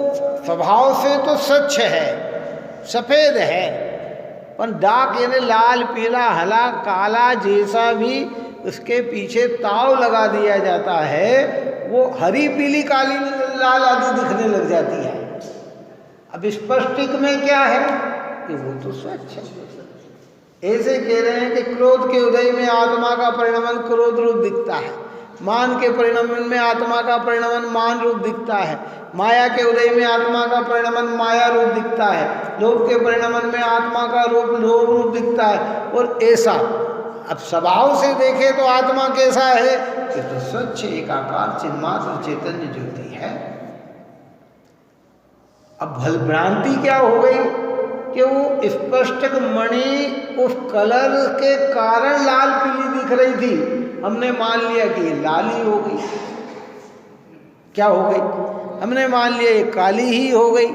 स्वभाव से तो स्वच्छ है, सफ़ेद है, पर दाग यानी लाल, पीला, हला, काला जैसा भी उसके पीछे ताव लगा दिया जाता है, वो हरी, पीली, काली, लाल आदि दिखने लग जाती है। अब स्पष्टिक में क्या है कि वो तो स्वच्छ है। ऐसे कह रहे हैं कि क्रोध के उदय में आत्मा का परिणमन क्रोध रूप दिखता है, मान के परिणमन में आत्मा का परिणमन मान रूप दिखता है, माया के उदय में आत्मा का परिणमन माया रूप दिखता है, लोभ के परिणमन में आत्मा का रूप लोभ रूप दिखता है। और ऐसा अब स्वभाव से देखे तो आत्मा कैसा है? कि तो स्वच्छ एकाकार चिन्मात्र चैतन्य ज्योति है। अब भल भ्रांति क्या हो गई कि वो स्पष्टक मणि उस कलर के कारण लाल पीली दिख रही थी, हमने मान लिया कि ये लाली हो गई। क्या हो गई? हमने मान लिया ये काली ही हो गई,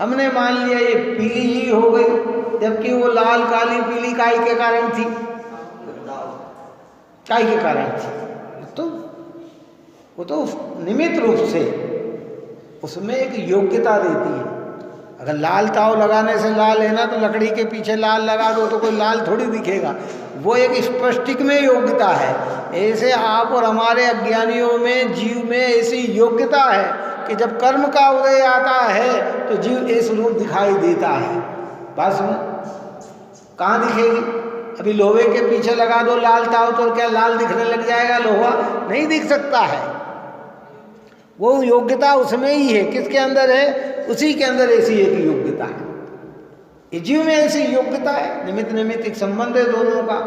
हमने मान लिया ये पीली ही हो गई, जबकि वो लाल, काली, पीली काई के कारण थी? काई के कारण थी? तो वो तो निमित्त रूप से उसमें एक योग्यता देती है। अगर लाल ताव लगाने से लाल है ना, तो लकड़ी के पीछे लाल लगा दो तो कोई लाल थोड़ी दिखेगा। वो एक स्पष्टिक में योग्यता है। ऐसे आप और हमारे अज्ञानियों में, जीव में ऐसी योग्यता है कि जब कर्म का उदय आता है तो जीव ऐसा रूप दिखाई देता है। बात सुनो, कहाँ दिखेगी? अभी लोहे के पीछे लगा दो लाल ताव तो क्या लाल दिखने लग जाएगा? लोहा नहीं दिख सकता है। वो योग्यता उसमें ही है। किसके अंदर है? उसी के अंदर ऐसी एक योग्यता है। ये जीव में ऐसी योग्यता है, निमित्त निमित्त एक संबंध है दोनों का।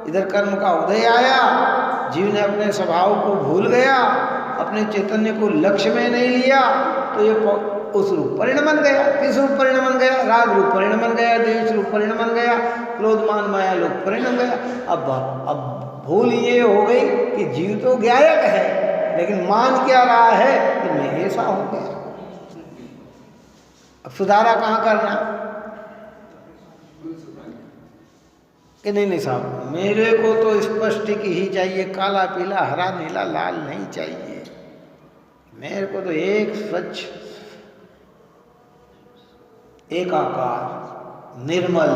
इधर कर्म का उदय आया, जीव ने अपने स्वभाव को भूल गया, अपने चैतन्य को लक्ष्य में नहीं लिया, तो ये उस रूप परिणमन गया। किस रूप परिणमन गया? राग रूप परिणमन गया, द्वेष रूप परिणमन गया, क्रोध मान माया लोग परिणम गया। अब भूल ये हो गई कि जीव तो ज्ञायक है, लेकिन मान क्या रहा है कि मैं ऐसा हो गया। अब सुधारा कहाँ करना? कि नहीं साहब, मेरे को तो स्पष्टिक ही चाहिए, काला, पीला, हरा, नीला, लाल नहीं चाहिए। मेरे को तो एक स्वच्छ, एकाकार, निर्मल,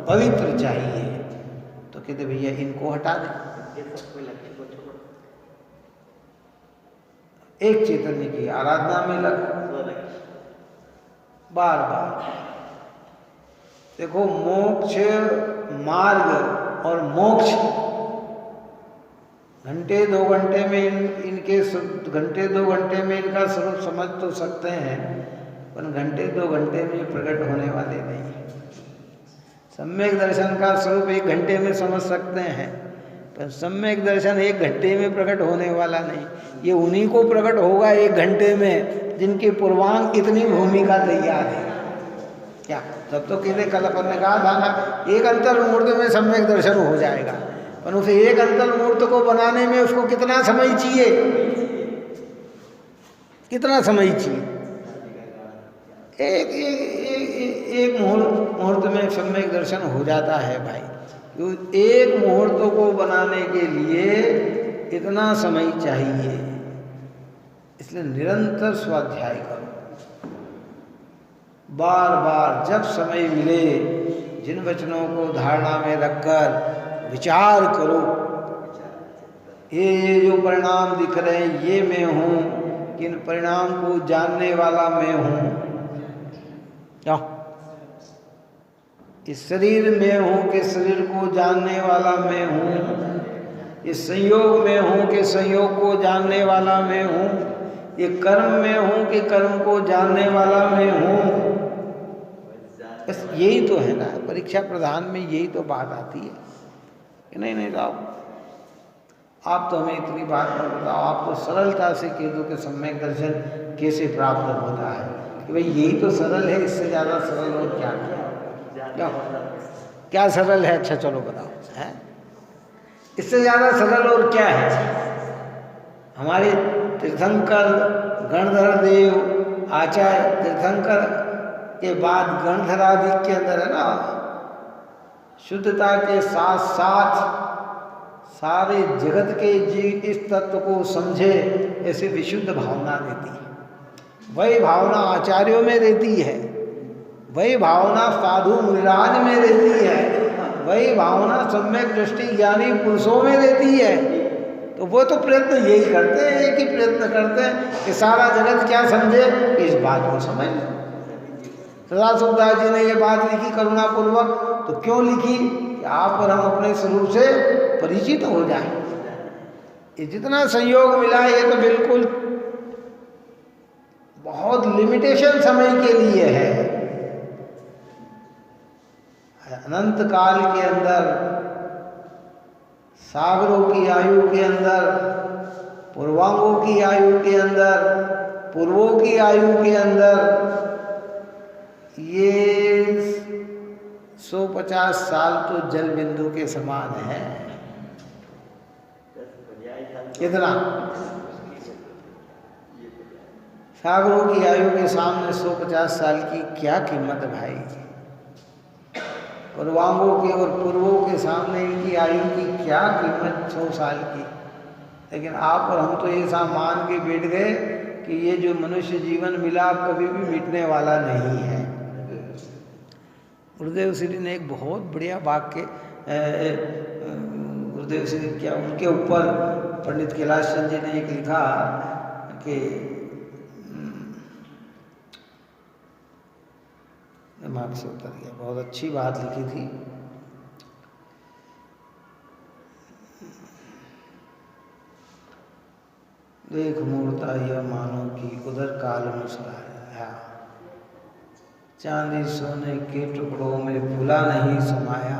पवित्र चाहिए। तो कहते भैया इनको हटा दें। एक चैतन्य की आराधना में लग बार बार। देखो, मोक्ष मार्ग और मोक्ष घंटे 2 घंटे में इनके घंटे 2 घंटे में इनका स्वरूप समझ तो सकते हैं, पर घंटे 2 घंटे में प्रकट होने वाले नहीं। सम्यक दर्शन का स्वरूप 1 घंटे में समझ सकते हैं, पर सम्यक दर्शन 1 घंटे में प्रकट होने वाला नहीं। ये उन्हीं को प्रकट होगा 1 घंटे में जिनके पूर्वांग इतनी भूमिका तैयार है। क्या तब तो कहते कल अपन ने कहा था ना, 1 अंतर मुहूर्त में सम्यक दर्शन हो जाएगा, पर उसे 1 अंतर मुहूर्त को बनाने में उसको कितना समय चाहिए? कितना समय चाहिए? एक मुहूर्त में सम्यक दर्शन हो जाता है भाई। तो 1 मुहूर्त को बनाने के लिए इतना समय चाहिए। इसलिए निरंतर स्वाध्याय करो, बार बार जब समय मिले जिन वचनों को धारणा में रखकर विचार करो, ये जो परिणाम दिख रहे हैं ये मैं हूँ, किन परिणाम को जानने वाला मैं हूँ, क्या इस शरीर में हूँ कि शरीर को जानने वाला मैं हूँ, इस संयोग में हूँ कि संयोग को जानने वाला मैं हूँ, ये कर्म में हूँ कि कर्म को जानने वाला मैं हूँ। बस यही तो है ना, परीक्षा प्रधान में यही तो बात आती है कि नहीं साहब आप तो हमें इतनी बात मत बताओ, आप तो सरलता से कह दो कि सम्यक दर्शन कैसे प्राप्त होता है, कि भाई यही तो सरल है, इससे ज़्यादा सरल और क्या सरल है? अच्छा चलो बताओ, है इससे ज़्यादा सरल और क्या है? हमारे तीर्थंकर गणधर देव आचार्य तीर्थंकर के बाद गणधरादि के अंदर है ना, शुद्धता के साथ साथ सारे जगत के जीव इस तत्व को समझे ऐसे विशुद्ध भावना रहती है। वही भावना आचार्यों में रहती है, वही भावना साधु मुनिराज में रहती है, वही भावना सम्यक दृष्टि ज्ञानी पुरुषों में रहती है। तो वो तो प्रयत्न यही करते हैं, एक ही प्रयत्न करते हैं कि सारा जगत क्या समझे, इस बात को समझ। सदाशिवदास जी ने ये बात लिखी करुणापूर्वक, तो क्यों लिखी कि आप और हम अपने स्वरूप से परिचित हो जाए। ये जितना संयोग मिला ये तो बिल्कुल बहुत लिमिटेशन समय के लिए है। अनंत काल के अंदर, सागरों की आयु के अंदर, पूर्वांगों की आयु के अंदर, पूर्वों की आयु के अंदर ये 150 साल तो जल बिंदु के समान है। कितना? सागरों की आयु के सामने 150 साल की क्या कीमत भाई। पूर्वांगों के और पूर्वों के सामने इनकी आयु की क्या कीमत 100 साल की। लेकिन आप और हम तो ये मान के बैठ गए कि ये जो मनुष्य जीवन मिला कभी भी मिटने वाला नहीं है। गुरुदेव श्री ने एक बहुत बढ़िया वाक्य, गुरुदेव श्री क्या उनके ऊपर पंडित कैलाश चंद जी ने एक लिखा कि दिमाग से उतर गया, बहुत अच्छी बात लिखी थी। देख मूर्ता यह मानो कि उधर काल मुस्कुराया, चांदी सोने के टुकड़ों में भूला नहीं समाया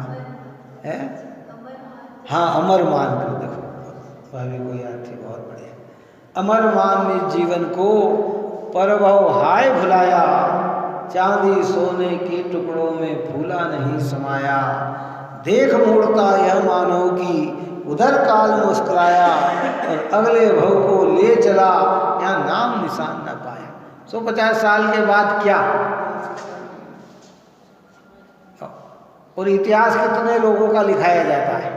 है। हाँ अमर मान कर देखो, भाभी को याद थी, बहुत बढ़िया। अमर मान ने जीवन को परभव हाय भुलाया, चांदी सोने के टुकड़ों में भूला नहीं समाया। देख मूर्ता यह मानो कि उधर काल मुस्कुराया, और अगले भव को ले चला, यहाँ नाम निशान न पाया। 150 साल के बाद क्या, और इतिहास कितने लोगों का लिखाया जाता है।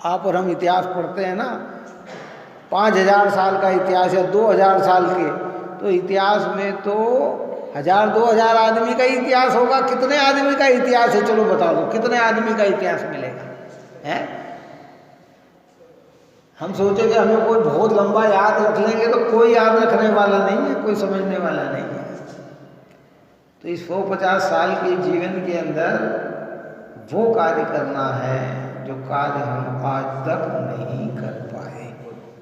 आप और हम इतिहास पढ़ते हैं ना, 5000 साल का इतिहास या 2000 साल के, तो इतिहास में तो 1000-2000 आदमी का इतिहास होगा। कितने आदमी का इतिहास है, चलो बता दो, कितने आदमी का इतिहास मिलेगा है? हम सोचे कि हमें कोई बहुत लंबा याद रख लेंगे, तो कोई याद रखने वाला नहीं है, कोई समझने वाला नहीं है। तो इस 150 साल के जीवन के अंदर वो कार्य करना है जो कार्य हम आज तक नहीं कर पाए,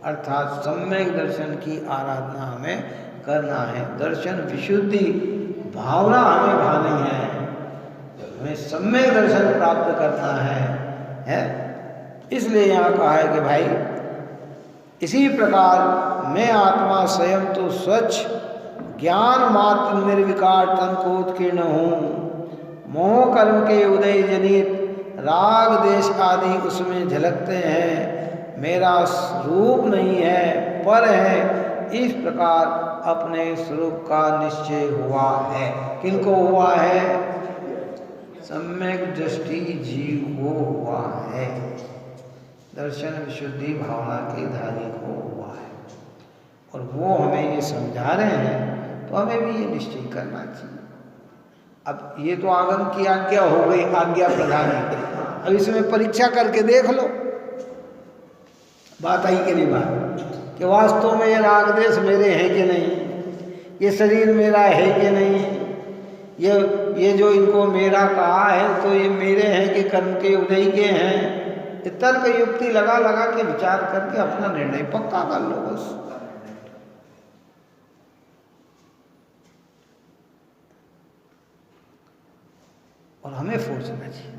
अर्थात सम्यक दर्शन की आराधना हमें करना है। दर्शन विशुद्धि भावना हमें भानी है, हमें सम्यक दर्शन प्राप्त करना है? इसलिए यहाँ कहा है कि भाई इसी प्रकार मैं आत्मा स्वयं तो स्वच्छ ज्ञान मात्र निर्विकार तन को उत्कीर्ण हूँ। मोह कर्म के उदय जनित राग देश आदि उसमें झलकते हैं, मेरा रूप नहीं है पर है, इस प्रकार अपने स्वरूप का निश्चय हुआ है। किनको हुआ है? सम्यक दृष्टि जीव को हुआ है, दर्शन विशुद्धि भावना के धारी को हुआ है। और वो हमें ये समझा रहे हैं, तो हमें भी ये निश्चय करना चाहिए। अब ये तो आगम की आज्ञा हो गई, आज्ञा प्रदान की। अब इसमें परीक्षा करके देख लो, बात आई कि नहीं बात, कि वास्तव में ये राग द्वेष मेरे हैं कि नहीं, ये शरीर मेरा है कि नहीं, ये जो इनको मेरा कहा है तो ये मेरे हैं कि कर्म के उदय के हैं। तर्क युक्ति लगा लगा के विचार करके अपना निर्णय पक्का कर लो बस। और हमें सोचना चाहिए।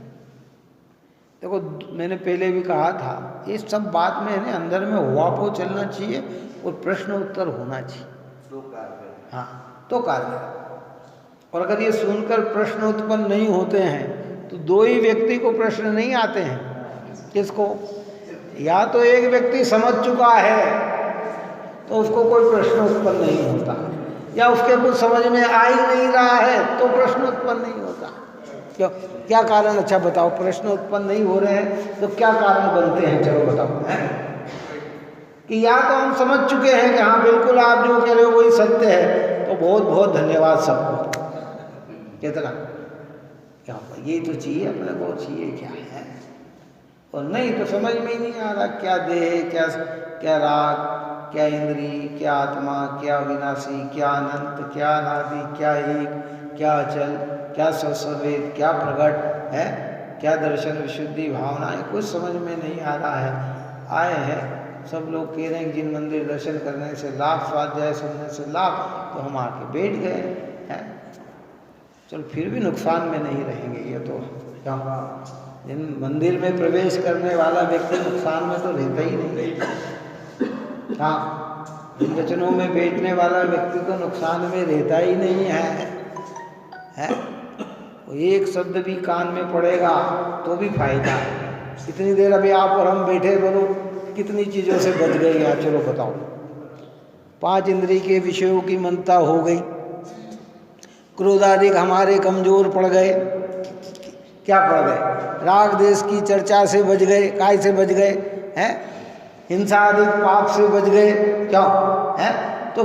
देखो मैंने पहले भी कहा था, ये सब बात में है अंदर में हुआ पो चलना चाहिए और प्रश्न उत्तर होना चाहिए। हाँ तो कार्य। और अगर ये सुनकर प्रश्न उत्पन्न नहीं होते हैं तो दो ही व्यक्ति को प्रश्न नहीं आते हैं। किसको? या तो एक व्यक्ति समझ चुका है तो उसको कोई प्रश्न उत्पन्न नहीं होता, या उसके कुछ समझ में आ ही नहीं रहा है तो प्रश्न उत्पन्न नहीं होता। क्यों? क्या कारण? अच्छा बताओ, प्रश्न उत्पन्न नहीं हो रहे हैं तो क्या कारण बनते हैं? चलो बताओ। है कि या तो हम समझ चुके हैं कि हाँ बिल्कुल आप जो कह रहे हो वही सत्य है, तो बहुत बहुत धन्यवाद सबको। कितना क्या यही तो चाहिए, अपने को चाहिए क्या है। और नहीं तो समझ में ही नहीं आ रहा, क्या देह, क्या राग, क्या इंद्री, क्या आत्मा, क्या विनाशी, क्या अनंत, क्या अनादि, क्या एक, क्या अचल, क्या सर्ववेद, क्या प्रकट है, क्या दर्शन विशुद्धि भावनाएं, कुछ समझ में नहीं आ रहा है। आए हैं सब लोग कह रहे हैं जिन मंदिर दर्शन करने से लाभ, स्वाध्याय सुनने से लाभ, तो हम आके बैठ गए हैं। चलो फिर भी नुकसान में नहीं रहेंगे। ये तो क्या, जिन मंदिर में प्रवेश करने वाला व्यक्ति नुकसान में तो रहता ही नहीं। हाँ, जिन वचनों में बैठने वाला व्यक्ति तो नुकसान में रहता ही नहीं है। एक शब्द भी कान में पड़ेगा तो भी फायदा है। इतनी देर अभी आप और हम बैठे, बोलो कितनी चीज़ों से बच गए यार। चलो बताओ, 5 इंद्रिय के विषयों की मनता हो गई, क्रोधाधिक हमारे कमजोर पड़ गए। क्या पड़ गए? राग देश की चर्चा से बच गए। काय से बच गए? हैं? हिंसा आदि पाप से बच गए। क्या है? तो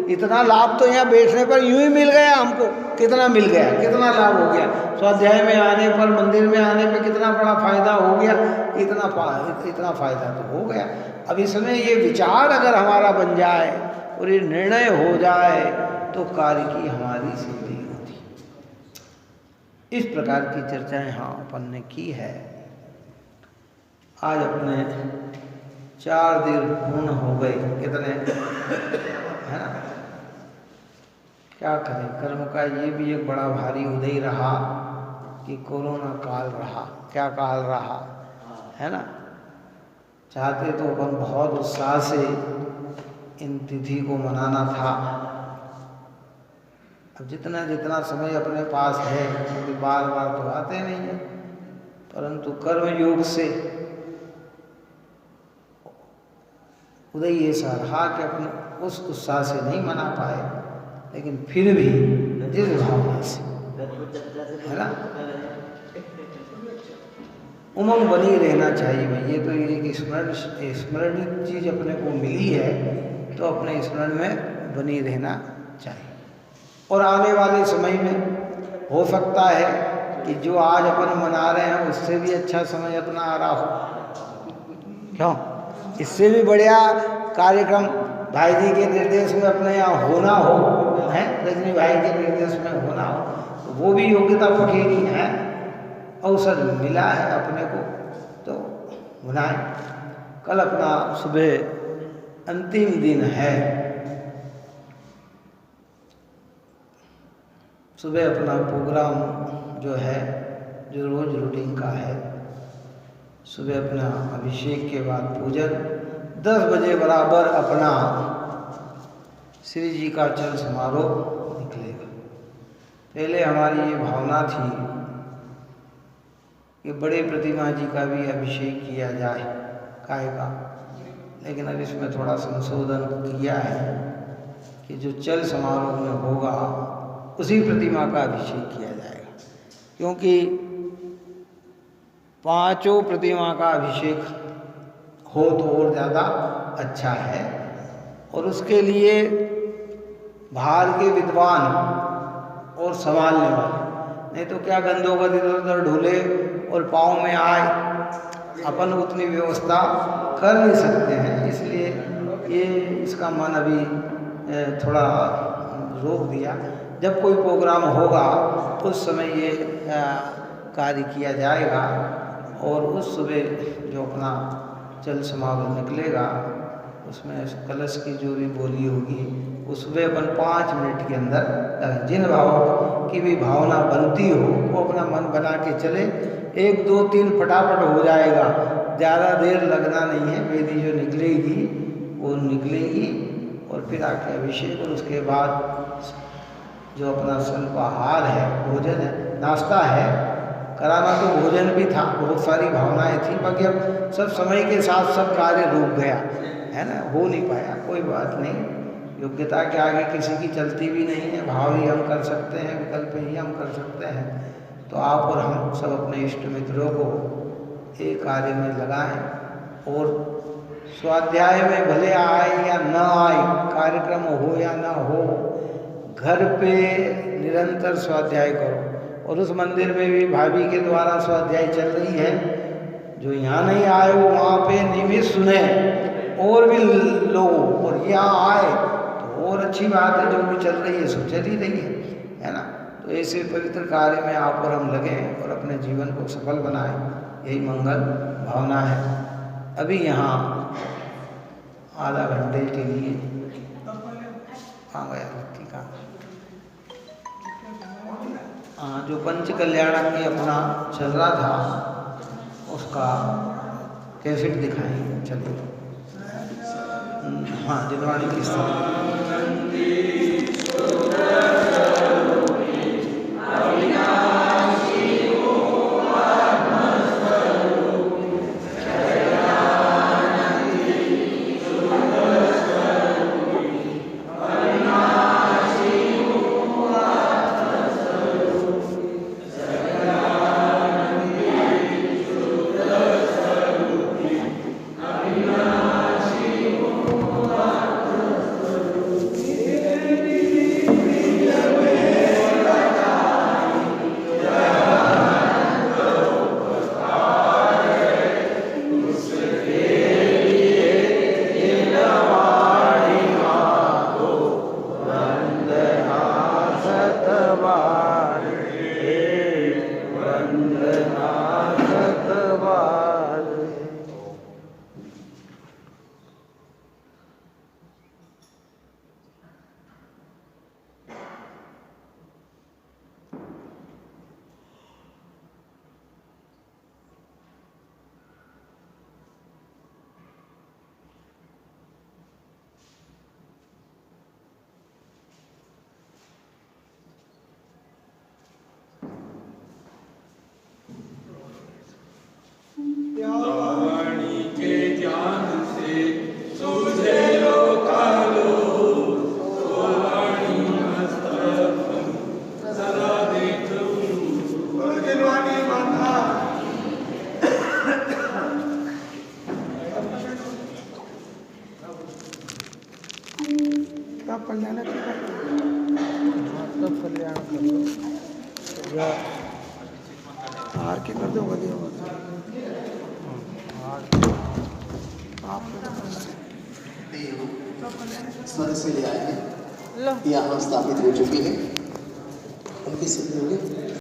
इतना लाभ तो यहाँ बैठने पर यूं ही मिल गया हमको। कितना मिल गया, कितना लाभ हो गया। स्वाध्याय में आने पर, मंदिर में आने पर कितना बड़ा फायदा हो गया। इतना फायदा तो हो गया। अब इसमें ये विचार अगर हमारा बन जाए और ये निर्णय हो जाए तो कार्य की हमारी सिद्धि होती। इस प्रकार की चर्चाएं हाँ अपन ने की है। आज अपने 4 दिन पूर्ण हो गए। कितने है ना? क्या करें, कर्म का ये भी एक बड़ा भारी उदय रहा कि कोरोना काल रहा। क्या काल रहा है ना? चाहते तो अपन बहुत उत्साह से इन तिथि को मनाना था। अब जितना जितना समय अपने पास है, क्योंकि बार बार तो आते नहीं है, परंतु कर्म योग से उदय ऐसा रहा कि अपन उस उत्साह से नहीं मना पाए, लेकिन फिर भी जिस भावना से है ना उमंग बनी रहना चाहिए भाई। ये तो एक स्मरणित चीज अपने को मिली है, तो अपने स्मरण में बनी रहना चाहिए। और आने वाले समय में हो सकता है कि जो आज अपन मना रहे हैं उससे भी अच्छा समय अपना आ रहा हो। क्यों? इससे भी बढ़िया कार्यक्रम भाई जी के निर्देश में अपने यहाँ होना हो, है रजनी भाई के निर्देश में होना हो, तो वो भी योग्यता पकेगी है। अवसर मिला है अपने को तो मनाएं। कल अपना सुबह अंतिम दिन है। सुबह अपना प्रोग्राम जो है, जो रोज रूटीन का है, सुबह अपना अभिषेक के बाद पूजन, 10 बजे बराबर अपना श्री जी का चल समारोह निकलेगा। पहले हमारी ये भावना थी कि बड़े प्रतिमा जी का भी अभिषेक किया जाए, काय का, लेकिन अब इसमें थोड़ा संशोधन किया है कि जो चल समारोह में होगा उसी प्रतिमा का अभिषेक किया जाएगा। क्योंकि 5 प्रतिमा का अभिषेक हो तो और ज़्यादा अच्छा है। और उसके लिए बाहर के विद्वान और संभालने वाले, नहीं तो क्या गंदोगत इधर उधर ढूले और पाँव में आए, अपन उतनी व्यवस्था कर नहीं सकते हैं। इसलिए ये इसका मन अभी थोड़ा रोक दिया। जब कोई प्रोग्राम होगा उस समय ये कार्य किया जाएगा। और उस सुबह जो अपना चल समागम निकलेगा उसमें कलश की जो भी बोली होगी उस सुबह अपन 5 मिनट के अंदर जिन भावों की भी भावना बनती हो वो अपना मन बना के चले। 1 2 3 फटाफट हो जाएगा, ज़्यादा देर लगना नहीं है। वेदी जो निकलेगी वो निकलेगी और फिर आके अभिषेक, और उसके बाद जो अपना स्वल्पाहार है, भोजन है, नाश्ता है, कराना तो भोजन भी था, बहुत सारी भावनाएं थी, बाकी अब सब समय के साथ सब कार्य रुक गया है ना, हो नहीं पाया। कोई बात नहीं, योग्यता के आगे किसी की चलती भी नहीं है। भाव ही हम कर सकते हैं, विकल्प ही हम कर सकते हैं। तो आप और हम सब अपने इष्ट मित्रों को एक कार्य में लगाएं और स्वाध्याय में भले आए या न आए, कार्यक्रम हो या ना हो, घर पे निरंतर स्वाध्याय करो। और उस मंदिर में भी भाभी के द्वारा स्वाध्याय चल रही है, जो यहाँ नहीं आए वो वहाँ पे नियमित सुने और भी लोग, और यहाँ आए तो और अच्छी बात है। जो भी चल रही है सो चल ही रही है ना। तो ऐसे पवित्र कार्य में आप और हम लगें और अपने जीवन को सफल बनाएं, यही मंगल भावना है। अभी यहाँ आधा घंटे के लिए हाँ गया व्यक्ति का जो पंच कल्याण की अपना चल रहा था उसका कैसेट दिखाएंगे। चलिए हाँ, जिनवाणी की स्मरण से ले आए हैं, यहाँ स्थापित हो चुकी है। उनकी सिद्धि होगी।